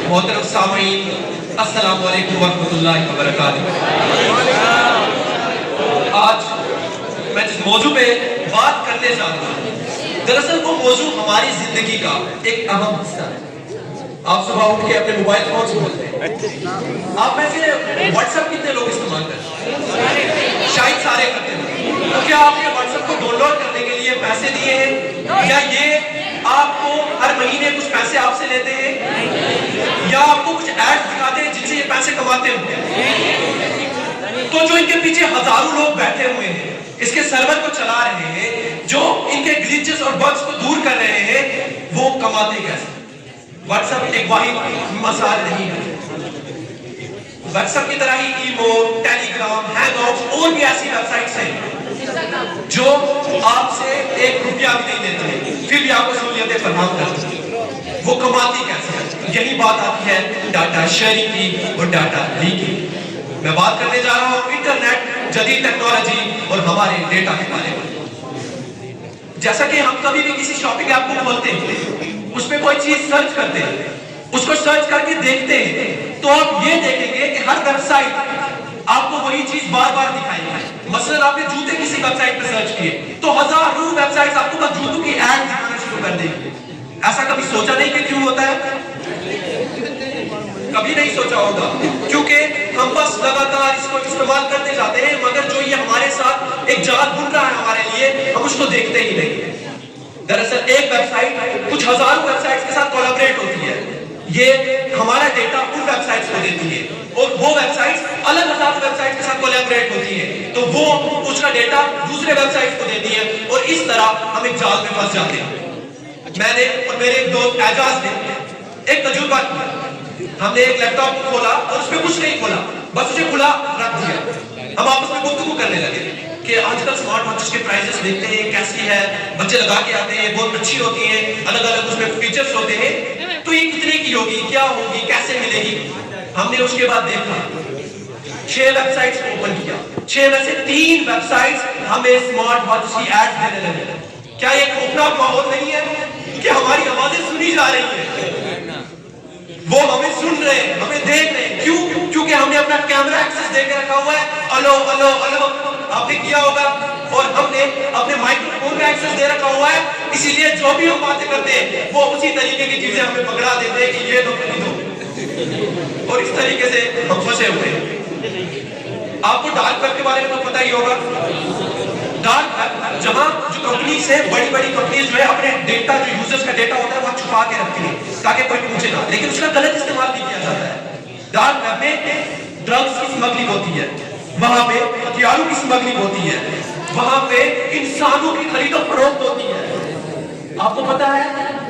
محترم سامعین، السلام علیکم ورحمۃ اللہ وبرکاتہ۔ آج میں جس موضوع پہ بات کرنے جا رہا ہوں، دراصل وہ موضوع ہماری زندگی کا ایک اہم حصہ ہے۔ آپ صبح اٹھ کے اپنے موبائل فون سے بولتے ہیں، آپ میں سے واٹس ایپ کتنے لوگ استعمال کرتے ہیں؟ شاید سارے کرتے ہیں۔ تو کیا آپ نے واٹس ایپ کو ڈاؤن لوڈ کرنے کے لیے پیسے دیے ہیں، یا یہ آپ کو ہر مہینے کچھ پیسے آپ سے لیتے ہیں، یا آپ کو کچھ ایڈ دکھاتے ہیں جن سے یہ پیسے کماتے ہیں؟ تو جو ان کے پیچھے ہزاروں لوگ بیٹھے ہوئے ہیں، اس کے سرور کو چلا رہے ہیں، جو ان کے گلیچز اور بگز کو دور کر رہے ہیں، وہ کماتے کیسے؟ واٹس ایپ ایک واحد مثال نہیں ہے۔ واٹس ایپ کی طرح ہی ایمو، ٹیلی گرام، ہینگ آؤٹس اور بھی ایسی ویب سائٹس ہیں جو آپ سے 1 روپیہ بھی نہیں لیتے ہیں، پھر بھی آپ کو سہولیتیں فراہم کرتے ہیں۔ وہ کماتی کیسے ہیں؟ یہی بات آتی ہے ڈاٹا شیئرنگ کی اور ڈاٹا لیکنگ۔ میں بات کرنے جا رہا ہوں انٹرنیٹ، جدید ٹیکنالوجی اور ہمارے ڈیٹا کے بارے میں۔ جیسا کہ ہم کبھی بھی کسی شاپنگ ایپ کو کھولتے ہیں، اس پہ کوئی چیز سرچ کرتے ہیں، اس کو سرچ کر کے دیکھتے ہیں، تو آپ یہ دیکھیں گے کہ ہر ویب سائٹ آپ کو وہی چیز بار بار دکھائے گی۔ مثلا آپ نے جوتے کسی ویب سائٹ پہ سرچ کیے تو ہزاروں ویب سائٹس آپ کو بس جوتوں کی ایڈ دکھانا شروع کر دیں گے۔ ایسا کبھی سوچا نہیں کہ کیوں ہوتا ہے؟ کبھی نہیں سوچا ہوگا، کیونکہ ہم بس لگاتار اس کو استعمال کرتے جاتے ہیں، مگر جو یہ ہمارے ساتھ ایک جال بن رہا ہے ہمارے لیے، ہم اس کو دیکھتے ہی نہیں۔ دراصل ایک ویب سائٹ کچھ ہزاروں ویب سائٹس کے ساتھ کولیبریٹ ہوتی ہے، یہ ہمارا ڈیٹا ان ویب سائٹس کو دیتی ہے، اور وہ ویب سائٹس الگ ہزار ویب سائٹس کے ساتھ کولیبریٹ ہوتی ہے، تو وہ اس کا ڈیٹا دوسرے ویب سائٹس کو دیتی ہے، اور اس طرح ہم ایک جال میں پھنس جاتے ہیں۔ میں نے اور میرے ایک دوست اعجاز نے ایک تجربہ کیا۔ ہم نے ایک لیپ ٹاپ کو کھولا اور اس پہ کچھ نہیں کھولا، بس اسے کھلا رکھ دیا۔ ہم آپس میں گفتگو کرنے لگے کہ آج کل سمارٹ واچز کے پرائزز دیکھتے ہیں کیسی ہے، بچے لگا کے آتے ہیں، بہت اچھی ہوتی ہیں، الگ الگ اس میں فیچرز ہوتے ہیں، تو یہ کتنے کی ہوگی، کیا ہوگی، کیسے ملے گی؟ ہم نے اس کے بعد دیکھا 6 ویب سائٹس کو اوپن کیا، 6 میں سے 3 ویب سائٹس ہمیں سمارٹ واچز کی ایڈ دینے لگے۔ کیا یہ خوفناک ماحول نہیں ہے کہ ہماری آوازیں سنی جا رہی ہیں؟ وہ ہمیں سن رہے ہیں، ہمیں دیکھ رہے ہیں، کیوں؟ کیونکہ ہم نے اپنا کیمرہ ایکسس دے کے رکھا ہوا ہے۔ الو الو الو آپ نے کیا ہوگا، اور ہم نے اپنے مائکرو فون کا ایکسس دے رکھا ہوا ہے، اسی لیے جو بھی ہم باتیں کرتے ہیں وہ اسی طریقے کی چیزیں ہمیں پکڑا دیتے ہیں کہ یہ تو خریدو، اور اس طریقے سے ہم پھنسے ہوئے ہیں۔ آپ کو ڈارک ویب کے بارے میں تو پتہ ہی ہوگا۔ ڈارک ویب جہاں جو کمپنیز ہیں، بڑی بڑی کمپنیز جو ہے اپنے ڈیٹا، جو یوزرز کا ڈیٹا ہوتا ہے وہ چھپا کے رکھتی ہیں تاکہ کوئی پوچھے نہ، لیکن اس کا غلط استعمال بھی کیا جاتا ہے۔ ڈارک ویب میں ڈرگز کی اسمگلنگ ہوتی ہے، وہاں پہ ہتھیاروں کی اسمگلنگ ہوتی ہے، وہاں پہ انسانوں کی خرید و فروخت ہوتی ہے۔ آپ کو پتا ہے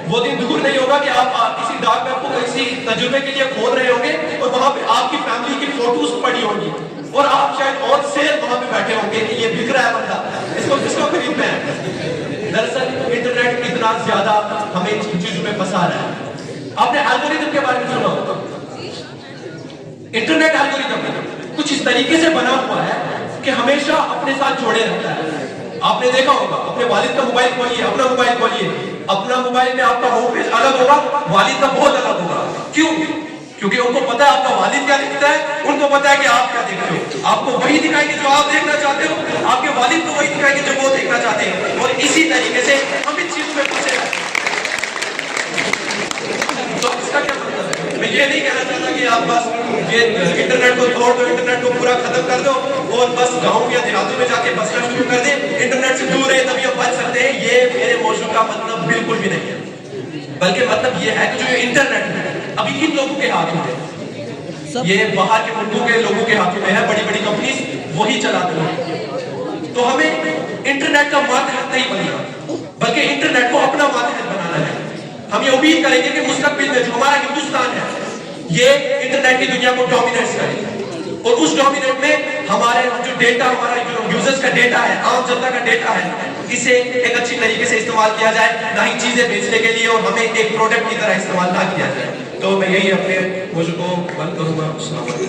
وہ دن دور نہیں ہوگا کہ آپ کسی ڈارک ویب کو کسی تجربے کے لیے کھول رہے ہوں گے اور وہاں پہ آپ کی فیملی کی فوٹوز پڑی ہوں گی، اور آپ شاید اور سیل وہاں پہ بیٹھے ہوں گے کہ یہ بک رہا ہے بندہ، اس کو کس کو خریدنا ہے؟ دراصل انٹرنیٹ اتنا زیادہ ہمیں ان چیزوں میں پھنسا رہا ہے۔ آپ نے الگوریتم کے بارے میں سنا ہوگا۔ انٹرنیٹ الگوریتم کچھ اس طریقے سے بنا ہوا ہے کہ ہمیشہ اپنے ساتھ جوڑے رہتا ہے۔ آپ نے دیکھا ہوگا، اپنے والد کا موبائل کھولیے، اپنا موبائل کھولیے، اپنا موبائل میں آپ کا ہوم پیج الگ ہوگا، والد کا بہت الگ ہوگا۔ کیوں؟ کیونکہ ان کو پتا ہے آپ کا والد کیا دیکھتا ہے، ان کو پتا ہے کہ آپ کیا دیکھتے ہو۔ آپ کو وہی دکھائے گی جو آپ دیکھنا چاہتے ہو، آپ کے والد کو وہی دکھائے گی جو وہ دیکھنا چاہتے ہیں، اور اسی طریقے سے ہم ان چیزوں میں پھنسے ہیں۔ تو اس کا کیا مطلب ہے؟ میں یہ نہیں کہنا چاہتا کہ آپ بس یہ انٹرنیٹ کو توڑ دو، انٹرنیٹ کو پورا ختم کر دو اور بس گاؤں یا دیہاتوں میں جا کے بسنا شروع کر دیں، انٹرنیٹ سے دور رہے تبھی ہم بچ سکتے ہیں۔ یہ میرے موضوع کا مطلب بالکل بھی نہیں ہے، بلکہ مطلب یہ ہے کہ جو انٹرنیٹ ہے ابھی ان لوگوں کے ہاتھ میں ہے، یہ باہر کے ملکوں کے لوگوں کے ہاتھوں میں ہے، بڑی بڑی کمپنیز وہی چلاتے ہیں۔ تو ہمیں انٹرنیٹ کا ماتحت نہیں بننا، بلکہ انٹرنیٹ کو اپنا ماتحت بنانا ہے۔ ہم یہ امید کریں گے کہ مستقبل میں جو ہمارا ہندوستان ہے یہ انٹرنیٹ کی دنیا کو ڈومینیٹ کرے، اور اس ڈومینیٹ میں ہمارے جو ڈیٹا، ہمارا جو یوزرز کا ڈیٹا ہے، عام جنتا کا ڈیٹا ہے، اسے ایک اچھی طریقے سے استعمال کیا جائے، نہ ہی چیزیں بیچنے کے لیے اور ہمیں ایک پروڈکٹ کی طرح استعمال نہ کیا جائے۔ تو میں یہی اپنے موضوع کو بند کروں گا۔ السلام علیکم۔